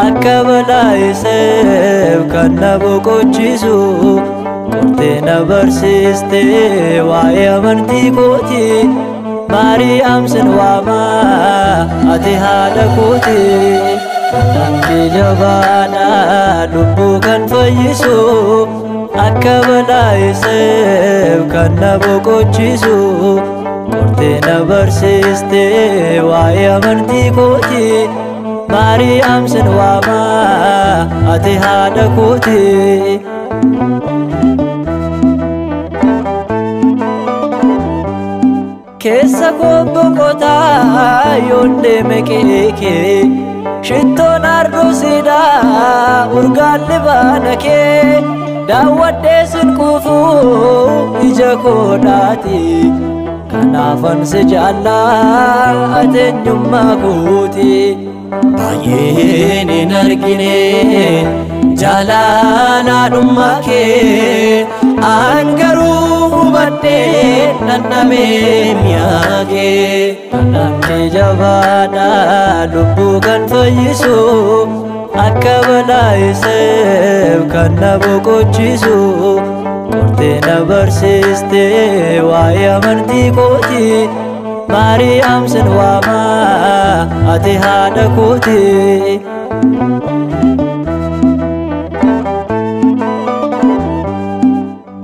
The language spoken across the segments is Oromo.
akka balaa'iseef kan na boqochiisu qortee na barsiiste waa'ee amantii kooti Maariyaam sin waama ati haadha kooti namni jabaadha lubbuu kan fayyisu akka balaa'iseef kan na boqochiisu qortee na barsiiste waa'ee amantii kooti Maariyaam sin waama ati haadha kooti keessa koo boqotaa yoon deeme keekee shittoon arduusidha urgaan libaana kee daawwadhee sin quufuu ija koodhaati kanaafan si jaallaa eenyummaa kooti baay'een hin argine jaalalaadhummaa kee an garuu hubadhee nannamee miyaagee namni jabaadha lubbuu kan fayyisu akka balaa'iseef kan na boqochiisu qortee na barsiiste waa'ee amantii kooti Maariyaam sin waama ati haadha kooti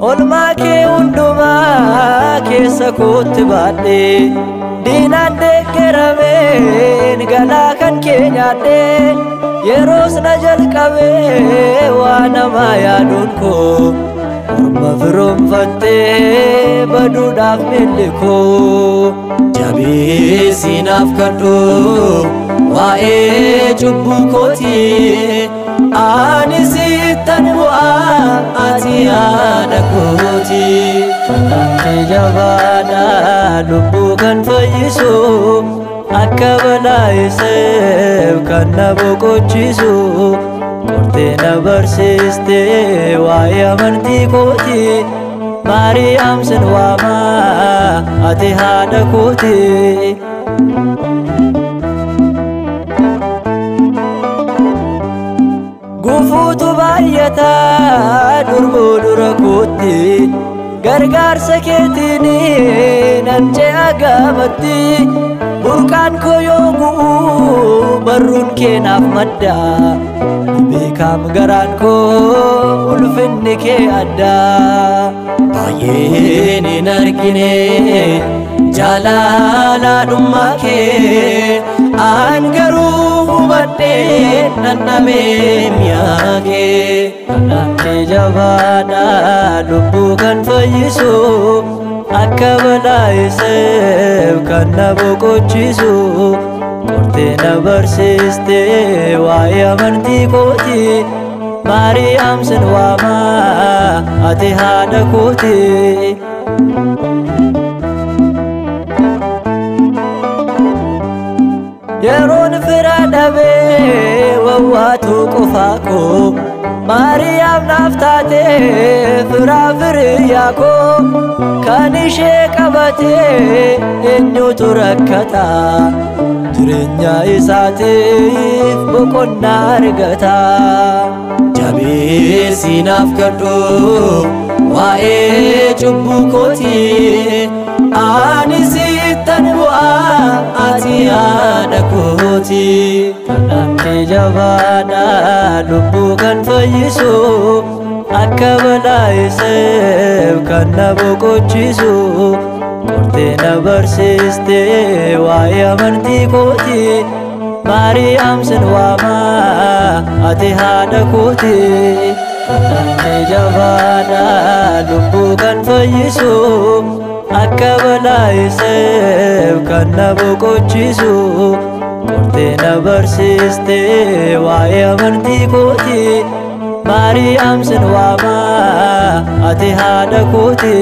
olmaa kee hundumaa keessa kootti baadhee diinaan deeggarameen galaa kan kee nyaadhee yeroos na jalqabee waa namaa yaaduun koo orma firoomfattee baduudhaaf miilli koo jabeessi naaf kadhu waa'ee cubbuu kooti ani sittan bu'aa ati haadha kooti namni jabaadha lubbuu kan fayyisu akka balaa'iseef kan na boqochiisu qortee na barsiiste waa'ee amantii kooti Maariyaam sin waama ati haadha kooti gufuutu baay'ataa durboo dura kootti gargaarsa keetiin nan ce'a gaabatti burqaan koo yoo gu'u barruun kee naaf madda beekaam garaan koo ulfinni kee addaa baay'een hin argine jaalalaadhummaa kee an garuu hubadhee nannamee miyaagee namni jabaadha lubbuu kan fayyisu akka balaa'iseef kan na boqochiisu qortee na barsiiste waa'ee amantii kooti Maariyaam sin waama ati haadha kooti yeroon fira dhabee wawwaatu qofaa koo Maariyaam naaf taatee firaa firiyyaa koo kan ishee qabatee eenyutu rakkata jireenya isaatiif boqonnaa argata jabeessi naaf kadhu waa'ee cubbuu kooti ani sittan bu'aa ati haadha kooti namni jabaadha lubbuu kan fayyisu akka balaa'iseef kan na boqochiisu qortee na barsiiste waa'ee amantii kooti Maariyaam sin waama ati haadha kooti namni jabaadha lubbuu kan fayyisu akka balaa'iseef kan na boqochiisu qortee na barsiiste waa'ee amantii kooti Maariyaam sin waama ati haadha kooti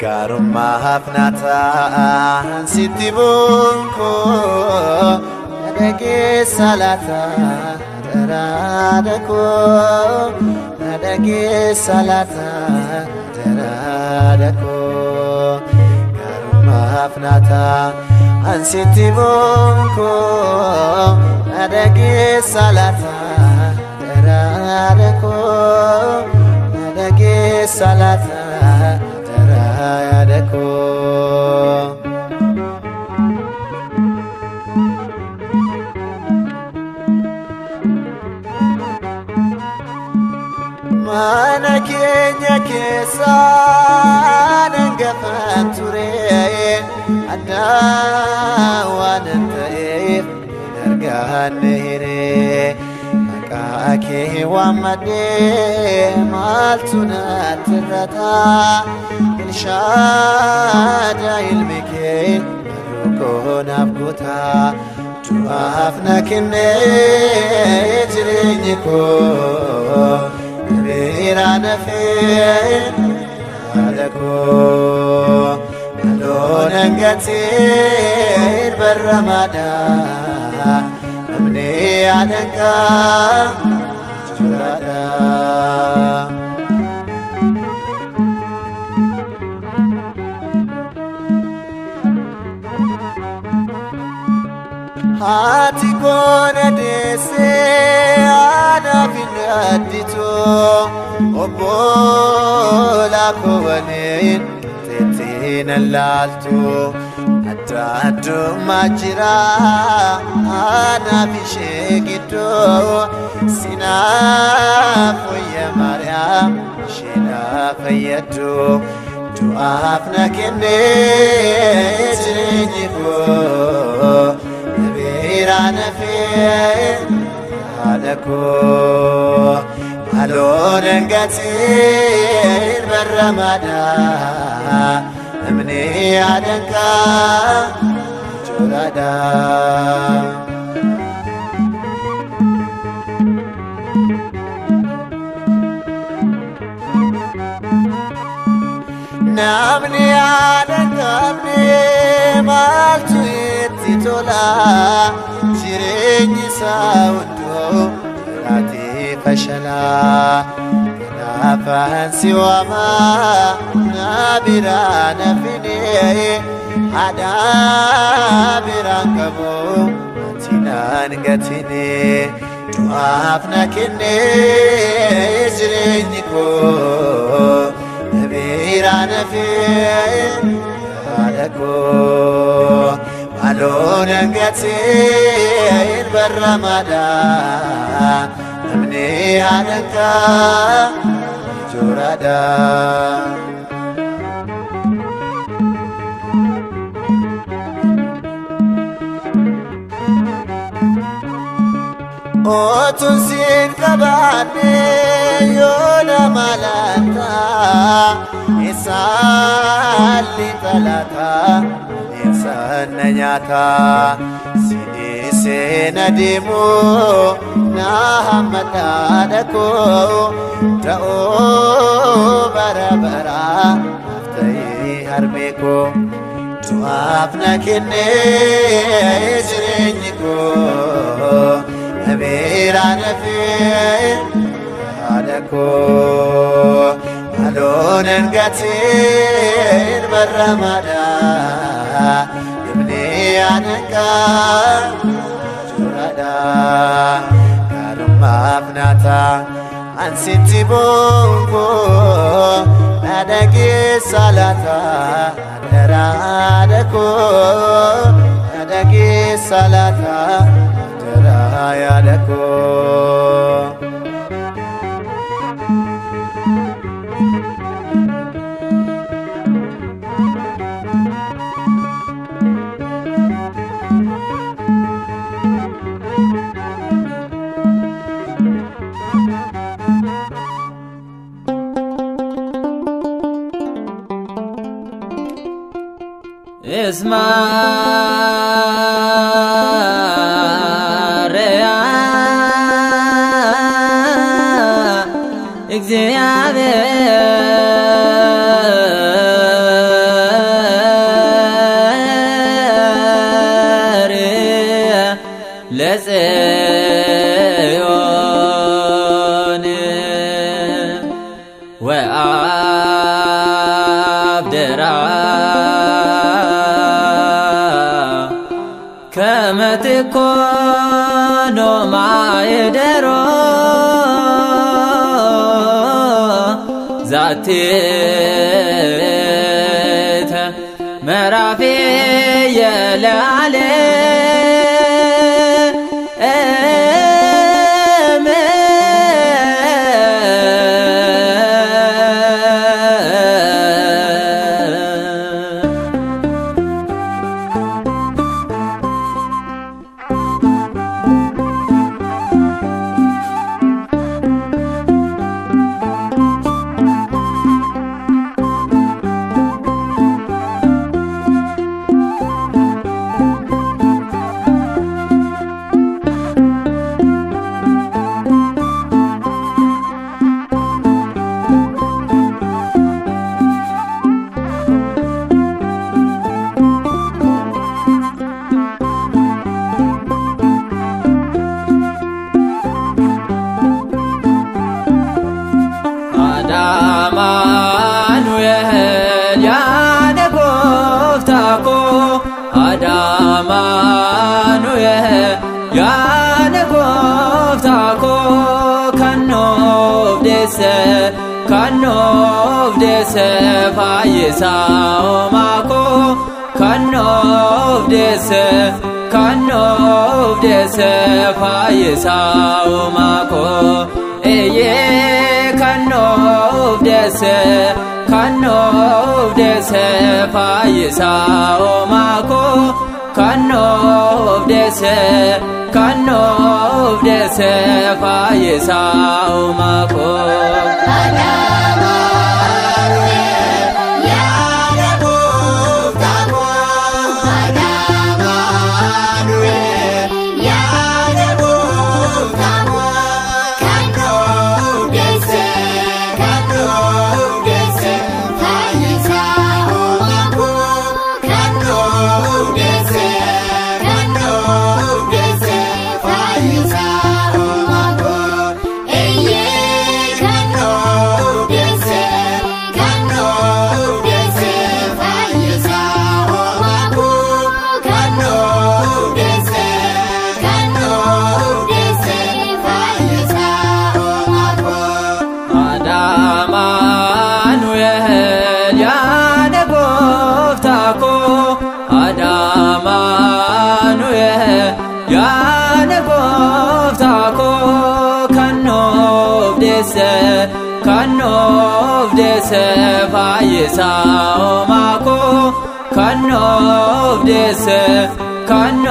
garummaa hafnataan sitti bunko dhageessa laata daraara koo dhageessa laata daraara koo garummaa hafnataan sitti bunko dhageessa laata daraara koo dhageessa laata daraara koo. Mana keenya keessa nangafaan ture addaa waan ta'eef dargaanne hiree maqaa kee waammadhee maaltu natti irrata Elshaada ilmi kee marroo naaf goota du'aaf na kennee jireenyi koo Virana feen adako alon angatir barramada amne adanka jurada hati kona dese ana binadito Obola kowanin tetin laltu adadu majira ana bishegido sinafu ya Maryam shina fayadu duafna kenne jiniko birana fe adako alon angatir barramada amne adanka jurada namne adanka amne maltu ititola jireenyi saundo ati fashala nafan siwama nabira nafine adabiran kabo tinan gatine duafna kenne jireenyi koo nabira nafine adako alon angatir barramada amne adanka jurada otun sin kabane yola malata isali talata insan nyata senadimo na hamadadako ta'o barabara aftai harmeko duafna kenne jireenyi koo abirana fe adako alon angatir barramada ibne adanka jurada garummaa hafnataan ansitti bongo dhageessa laata daraara koo dhageessa laata daraara koo. Esmaria እግዚአብሔር وأبدرا كما تكون مع يدرو ذاتي مرافي يلعلي Kanov dese fayisa omako Kanov dese fayisa omako Eye kanov dese fayisa omako Kanov dese fayisa omako Kanov dese fayisa omako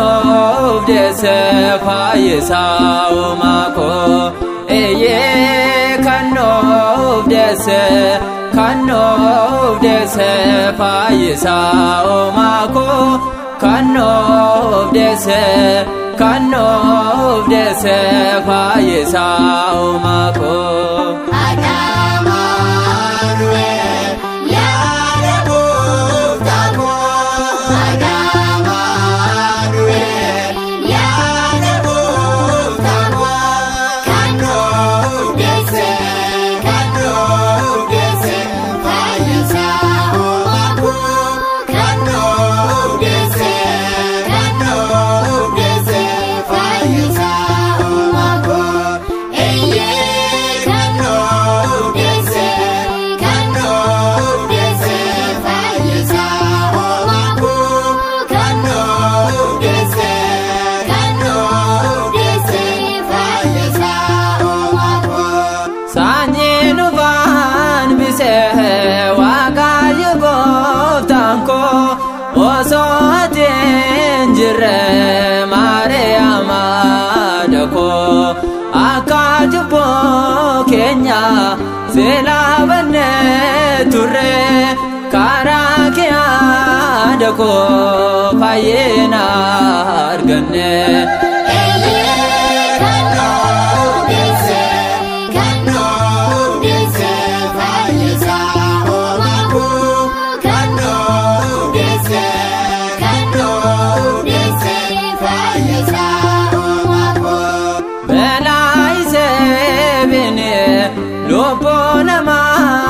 Kanov dese fayisa omako Eye kanov dese fayisa omako Kanov dese fayisa omako Kenya sela bane turre karakia dako fayena argane Belai se bene lopona ma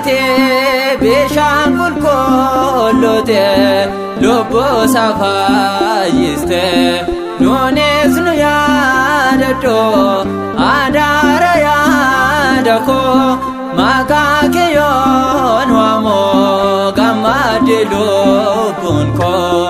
Ate bishaan qulqulluute lubbuu safaayiste nuunis nu yaadadhu adaara yaada koo maqaa kee yoon waamu gammadde lubbuun koo.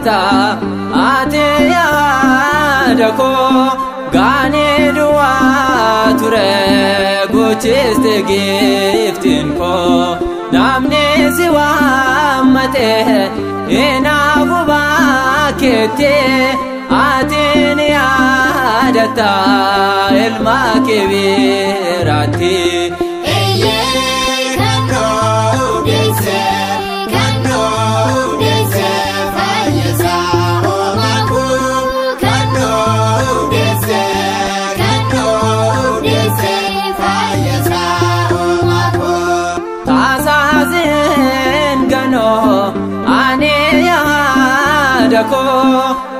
Ate yaada koo gaanii du'aa ture gochiste giftiin koo namni si waammate inaafu bakkeetti ati ni yaadatta ilma kee biraatti.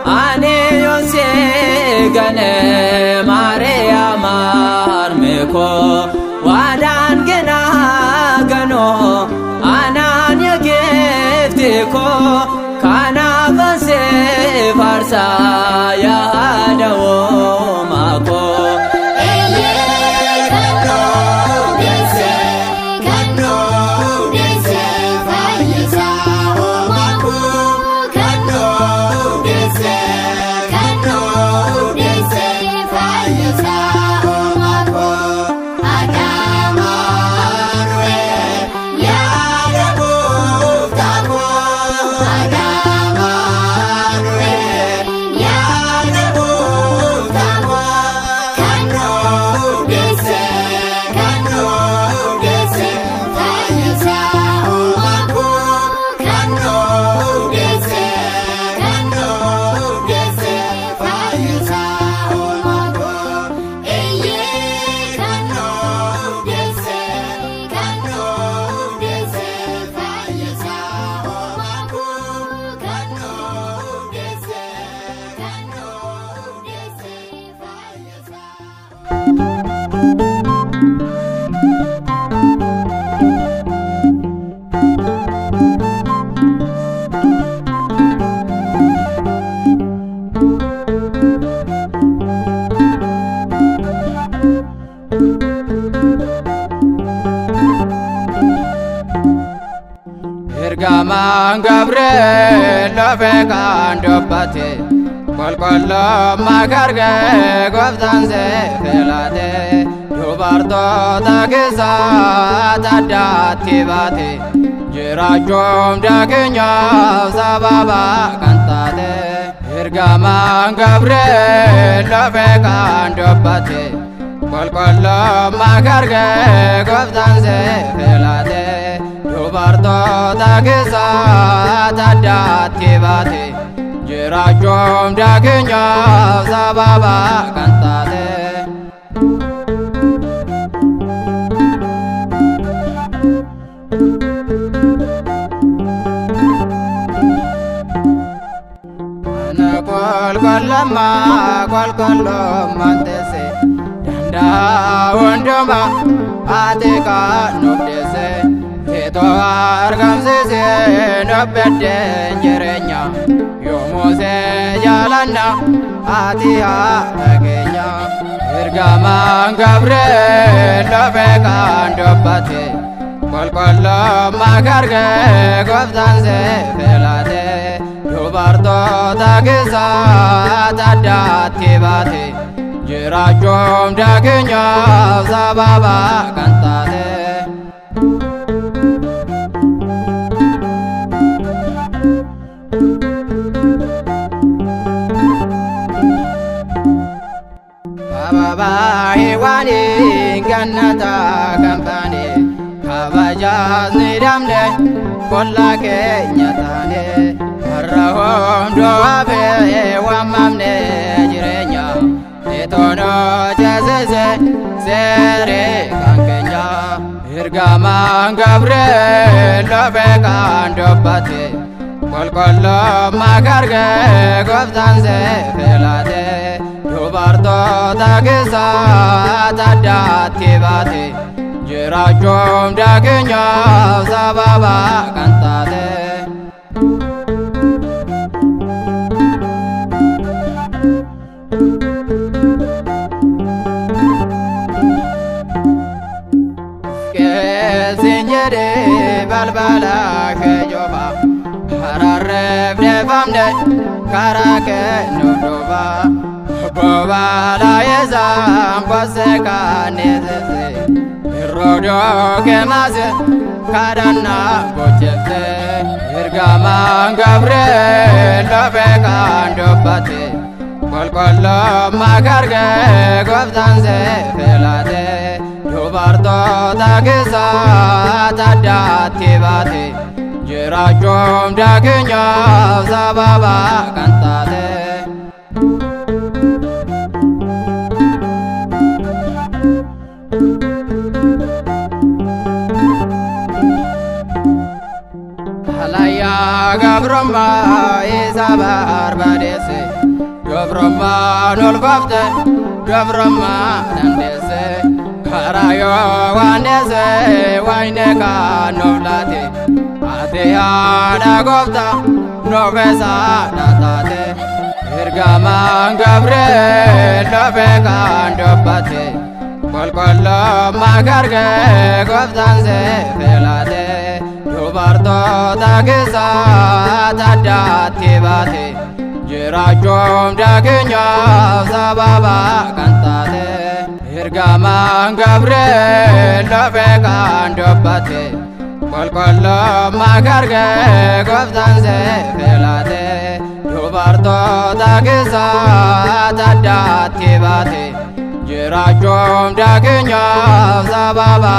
Ane yonse gane Maria marmeko wadan gena gano ananya gifteko kana banse farsa ya dawo mako. Ergamaan Gabriel lafeekaan dubbate qulqullummaa argee gooftaan see filate dubartoota keessaa addaatti baate jiraachuun keenyaaf sababa kan taate. Ergamaan Gabriel lafeekaan dubbate qulqullummaa argee gooftaan see filate dubartoota keessaa addaatti baate jiraachuun keenyaaf sababa kan taate. Qulqullummaan teesse danda'a hundumaa ati kan nuuf deesse itoo argamsiise nuuf beddeen jireenya yommuu see jaalanna ati haadha keenya. Ergamaan Gabriel lafeekaan dubbate qulqullummaa argee gooftaan see filate dubartoota keessaa addaatti baate jiraachuun keenyaaf sababa kan taate. Babae wani gannata kampane kabajas ni damne kolla keenya taane har'a hundo abe wamamne jireenya itono jazeze sere kankenya Ergamaan Gabriel lobe kandobbate kolkollo makarge gooftaan seefelaate dubartoota keessaa addaatti baate jiraachuun dhageenyaaf sababa kan taate. Keessinyere balbala keejoba hararreef deefamne karaa kennuuf dhufa bobaala yeesaan bosse kaanneesise irroodoo keemaase kadhannaa gochefte ergamaan Gabriel lobe kandobbate kolkolloo makarge gooftaan seefelaate dubartoota keessaa addaatti baate jiraachuun dhageenyaaf sababa kan taate. Halayyaa gabrummaa isa barbaadeesse gabrummaan olfafte gabrummaa dandeesse karayo wanese waine kanoflate ate ada gofta novesa datate ergamaan Gabriel lobe kandobbate kolkollo makarge gooftaan seefelaate dubartoota keessaa addaatti baate jiraachuun dhageenyaaf sababa kan taate. Ergamaan Gabriel lobe kandobbate kolkollo makarge gooftaan seefelaate dubartoota keessaa addaatti baate jiraachuun dhageenyaaf sababa